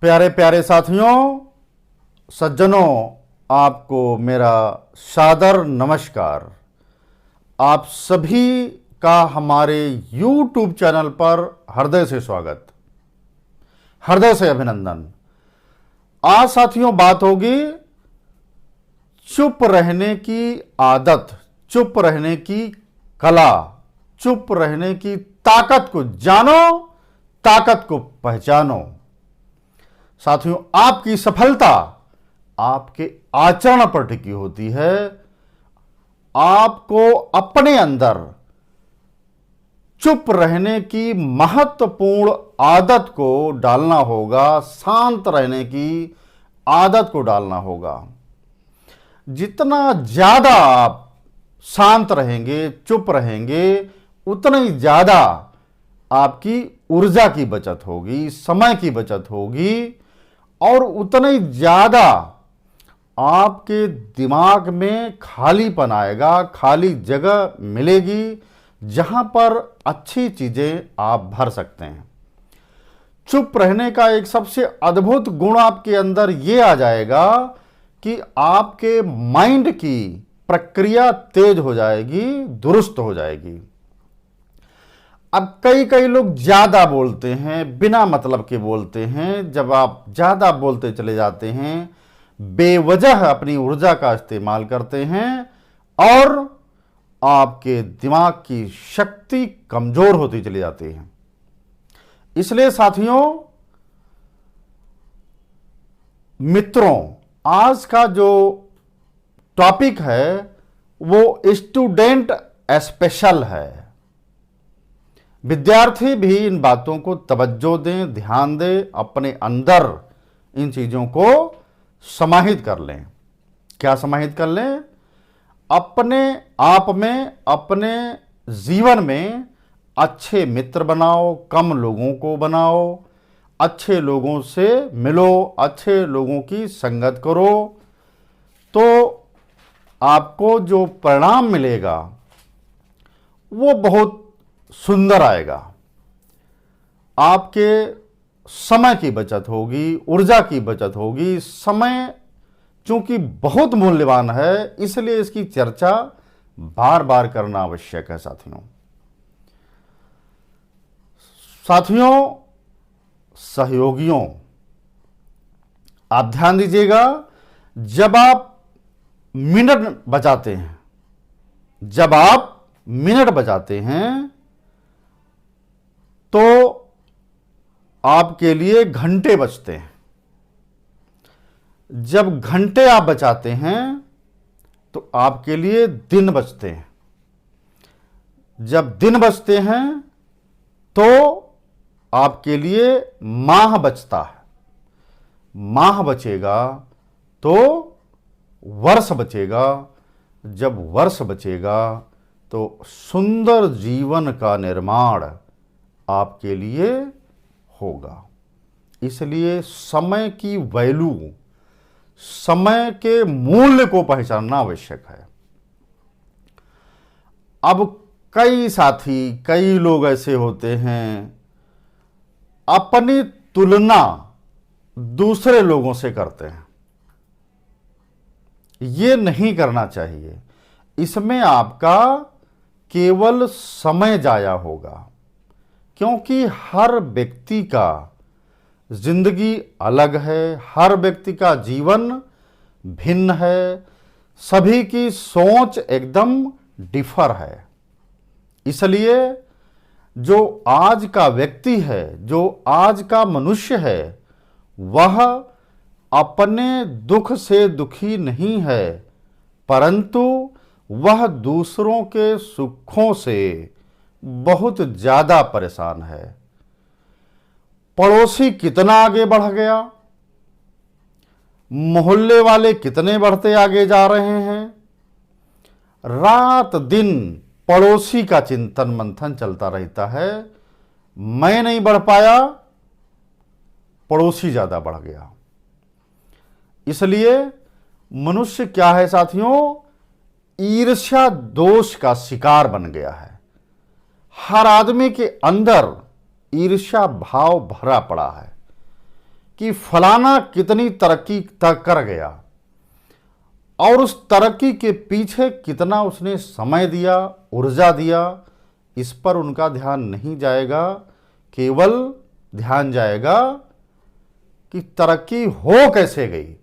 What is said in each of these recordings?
प्यारे प्यारे साथियों, सज्जनों, आपको मेरा सादर नमस्कार। आप सभी का हमारे YouTube चैनल पर हृदय से स्वागत, हृदय से अभिनंदन। आज साथियों बात होगी चुप रहने की आदत, चुप रहने की कला, चुप रहने की ताकत को जानो, ताकत को पहचानो। साथियों, आपकी सफलता आपके आचरण पर टिकी होती है। आपको अपने अंदर चुप रहने की महत्वपूर्ण आदत को डालना होगा, शांत रहने की आदत को डालना होगा। जितना ज्यादा आप शांत रहेंगे, चुप रहेंगे, उतना ही ज्यादा आपकी ऊर्जा की बचत होगी, समय की बचत होगी और उतना ही ज्यादा आपके दिमाग में खालीपन आएगा, खाली जगह मिलेगी जहां पर अच्छी चीजें आप भर सकते हैं। चुप रहने का एक सबसे अद्भुत गुण आपके अंदर यह आ जाएगा कि आपके माइंड की प्रक्रिया तेज हो जाएगी, दुरुस्त हो जाएगी। अब कई लोग ज्यादा बोलते हैं, बिना मतलब के बोलते हैं। जब आप ज्यादा बोलते चले जाते हैं, बेवजह अपनी ऊर्जा का इस्तेमाल करते हैं और आपके दिमाग की शक्ति कमजोर होती चली जाती है। इसलिए साथियों, मित्रों, आज का जो टॉपिक है वो स्टूडेंट स्पेशल है। विद्यार्थी भी इन बातों को तवज्जो दें, ध्यान दें, अपने अंदर इन चीजों को समाहित कर लें। क्या समाहित कर लें? अपने आप में, अपने जीवन में अच्छे मित्र बनाओ, कम लोगों को बनाओ, अच्छे लोगों से मिलो, अच्छे लोगों की संगत करो, तो आपको जो परिणाम मिलेगा वो बहुत सुंदर आएगा। आपके समय की बचत होगी, ऊर्जा की बचत होगी। समय चूंकि बहुत मूल्यवान है, इसलिए इसकी चर्चा बार बार करना आवश्यक है। साथियों, सहयोगियों, आप ध्यान दीजिएगा। जब आप मिनट बचाते हैं, जब आप मिनट बचाते हैं तो आपके लिए घंटे बचते हैं। जब घंटे आप बचाते हैं तो आपके लिए दिन बचते हैं। जब दिन बचते हैं तो आपके लिए माह बचता है। माह बचेगा तो वर्ष बचेगा। जब वर्ष बचेगा तो सुंदर जीवन का निर्माण आपके लिए होगा। इसलिए समय की वैल्यू, समय के मूल्य को पहचानना आवश्यक है। अब कई साथी, कई लोग ऐसे होते हैं, अपनी तुलना दूसरे लोगों से करते हैं। ये नहीं करना चाहिए। इसमें आपका केवल समय जाया होगा, क्योंकि हर व्यक्ति का जिंदगी अलग है, हर व्यक्ति का जीवन भिन्न है, सभी की सोच एकदम डिफर है। इसलिए जो आज का व्यक्ति है, जो आज का मनुष्य है, वह अपने दुख से दुखी नहीं है, परंतु वह दूसरों के सुखों से बहुत ज्यादा परेशान है। पड़ोसी कितना आगे बढ़ गया, मोहल्ले वाले कितने बढ़ते आगे जा रहे हैं, रात दिन पड़ोसी का चिंतन मंथन चलता रहता है। मैं नहीं बढ़ पाया, पड़ोसी ज्यादा बढ़ गया। इसलिए मनुष्य क्या है साथियों, ईर्ष्या दोष का शिकार बन गया है। हर आदमी के अंदर ईर्ष्या भाव भरा पड़ा है कि फलाना कितनी तरक्की तक कर गया और उस तरक्की के पीछे कितना उसने समय दिया, ऊर्जा दिया, इस पर उनका ध्यान नहीं जाएगा। केवल ध्यान जाएगा कि तरक्की हो कैसे गई,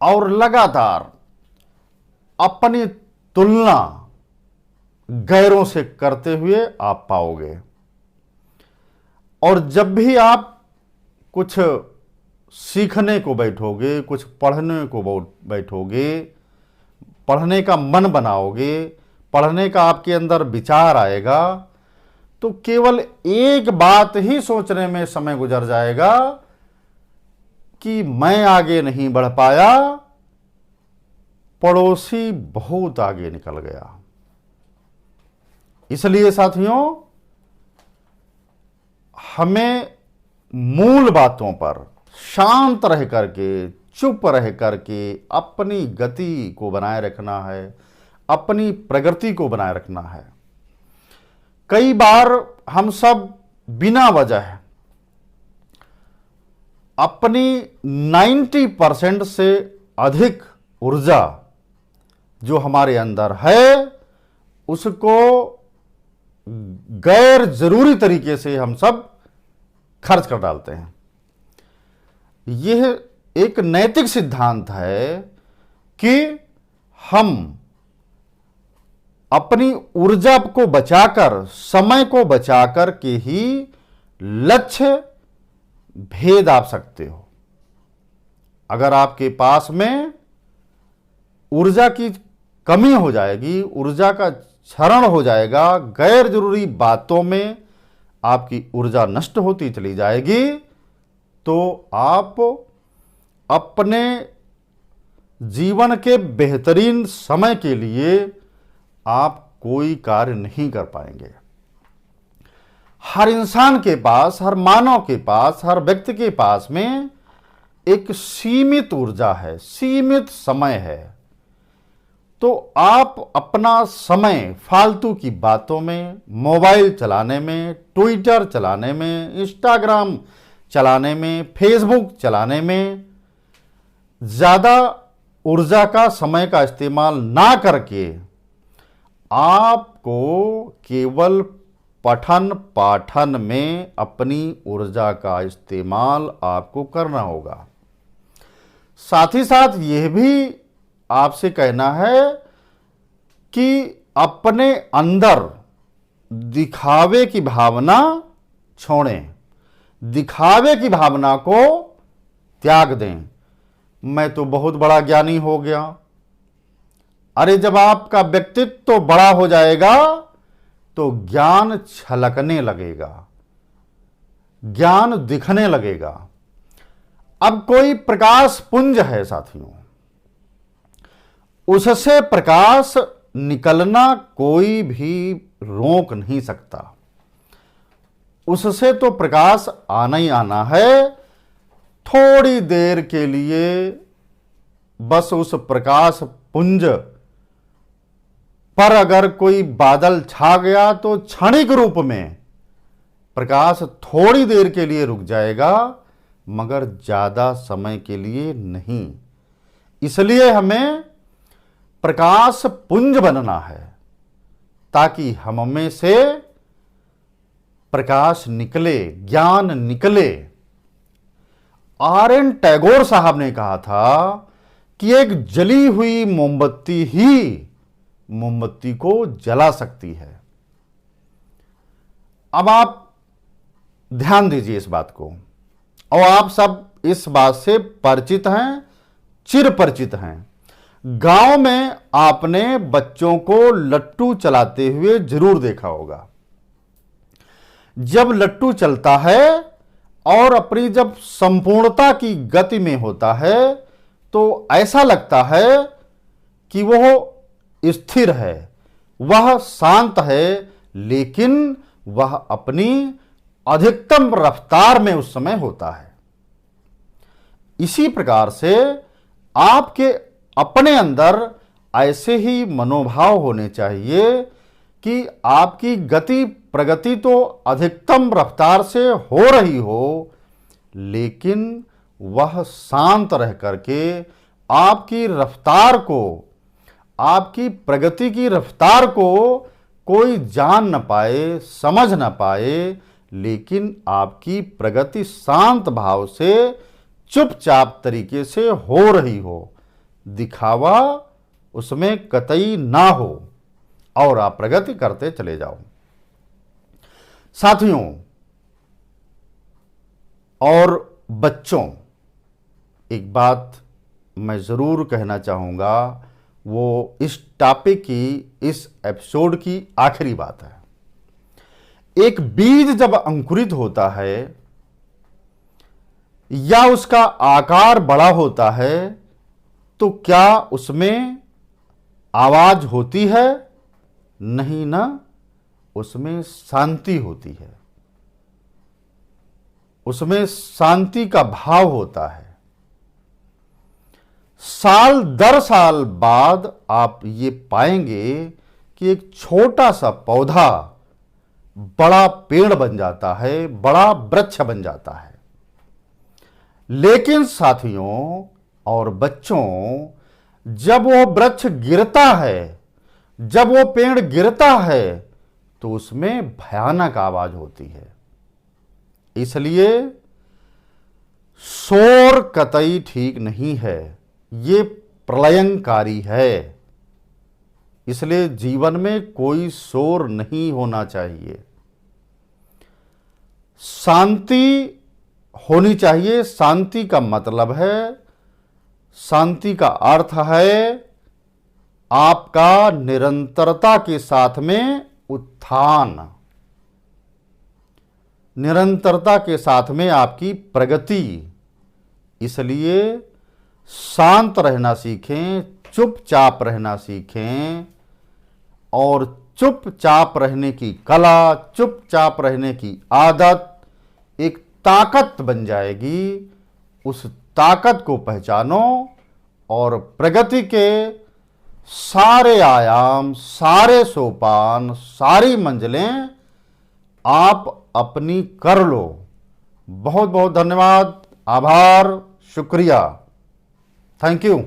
और लगातार अपनी तुलना गैरों से करते हुए आप पाओगे। और जब भी आप कुछ सीखने को बैठोगे, कुछ पढ़ने को बैठोगे, पढ़ने का मन बनाओगे, पढ़ने का आपके अंदर विचार आएगा, तो केवल एक बात ही सोचने में समय गुजर जाएगा कि मैं आगे नहीं बढ़ पाया, पड़ोसी बहुत आगे निकल गया। इसलिए साथियों, हमें मूल बातों पर शांत रह करके, चुप रह करके अपनी गति को बनाए रखना है, अपनी प्रगति को बनाए रखना है। कई बार हम सब बिना वजह अपनी 90% से अधिक ऊर्जा जो हमारे अंदर है, उसको गैर जरूरी तरीके से हम सब खर्च कर डालते हैं। यह एक नैतिक सिद्धांत है कि हम अपनी ऊर्जा को बचाकर, समय को बचाकर के ही लक्ष्य भेद आप सकते हो। अगर आपके पास में ऊर्जा की कमी हो जाएगी, ऊर्जा का क्षरण हो जाएगा, गैर जरूरी बातों में आपकी ऊर्जा नष्ट होती चली जाएगी, तो आप अपने जीवन के बेहतरीन समय के लिए आप कोई कार्य नहीं कर पाएंगे। हर इंसान के पास, हर मानव के पास, हर व्यक्ति के पास में एक सीमित ऊर्जा है, सीमित समय है। तो आप अपना समय फालतू की बातों में, मोबाइल चलाने में, ट्विटर चलाने में, इंस्टाग्राम चलाने में, फेसबुक चलाने में ज़्यादा ऊर्जा का, समय का इस्तेमाल ना करके आपको केवल पठन पाठन में अपनी ऊर्जा का इस्तेमाल आपको करना होगा। साथ ही साथ यह भी आपसे कहना है कि अपने अंदर दिखावे की भावना छोड़ें, दिखावे की भावना को त्याग दें। मैं तो बहुत बड़ा ज्ञानी हो गया। अरे जब आपका व्यक्तित्व तो बड़ा हो जाएगा तो ज्ञान छलकने लगेगा, ज्ञान दिखने लगेगा। अब कोई प्रकाश पुंज है साथियों, उससे प्रकाश निकलना कोई भी रोक नहीं सकता। उससे तो प्रकाश आना ही आना है। थोड़ी देर के लिए बस उस प्रकाश पुंज पर अगर कोई बादल छा गया तो क्षणिक रूप में प्रकाश थोड़ी देर के लिए रुक जाएगा, मगर ज्यादा समय के लिए नहीं। इसलिए हमें प्रकाश पुंज बनना है ताकि हम में से प्रकाश निकले, ज्ञान निकले। आर.एन. टैगोर साहब ने कहा था कि एक जली हुई मोमबत्ती ही मोमबत्ती को जला सकती है। अब आप ध्यान दीजिए इस बात को, और आप सब इस बात से परिचित हैं, चिर परिचित हैं। गांव में आपने बच्चों को लट्टू चलाते हुए जरूर देखा होगा। जब लट्टू चलता है और अपनी जब संपूर्णता की गति में होता है तो ऐसा लगता है कि वह स्थिर है, वह शांत है, लेकिन वह अपनी अधिकतम रफ्तार में उस समय होता है। इसी प्रकार से आपके अपने अंदर ऐसे ही मनोभाव होने चाहिए कि आपकी गति प्रगति तो अधिकतम रफ्तार से हो रही हो, लेकिन वह शांत रह करके आपकी रफ्तार को, आपकी प्रगति की रफ्तार को कोई जान न पाए, समझ न पाए, लेकिन आपकी प्रगति शांत भाव से चुपचाप तरीके से हो रही हो, दिखावा उसमें कतई ना हो और आप प्रगति करते चले जाओ। साथियों और बच्चों, एक बात मैं ज़रूर कहना चाहूँगा, वो इस टॉपिक की, इस एपिसोड की आखिरी बात है। एक बीज जब अंकुरित होता है या उसका आकार बड़ा होता है तो क्या उसमें आवाज होती है? नहीं ना, उसमें शांति होती है, उसमें शांति का भाव होता है। साल दर साल बाद आप ये पाएंगे कि एक छोटा सा पौधा बड़ा पेड़ बन जाता है, बड़ा वृक्ष बन जाता है। लेकिन साथियों और बच्चों, जब वो वृक्ष गिरता है, जब वो पेड़ गिरता है तो उसमें भयानक आवाज होती है। इसलिए शोर कतई ठीक नहीं है, ये प्रलयंकारी है। इसलिए जीवन में कोई शोर नहीं होना चाहिए, शांति होनी चाहिए। शांति का मतलब है, शांति का अर्थ है आपका निरंतरता के साथ में उत्थान, निरंतरता के साथ में आपकी प्रगति। इसलिए शांत रहना सीखें, चुपचाप रहना सीखें और चुपचाप रहने की कला, चुपचाप रहने की आदत एक ताकत बन जाएगी। उस ताकत को पहचानो और प्रगति के सारे आयाम, सारे सोपान, सारी मंजिलें आप अपनी कर लो। बहुत बहुत धन्यवाद, आभार, शुक्रिया, थैंक यू।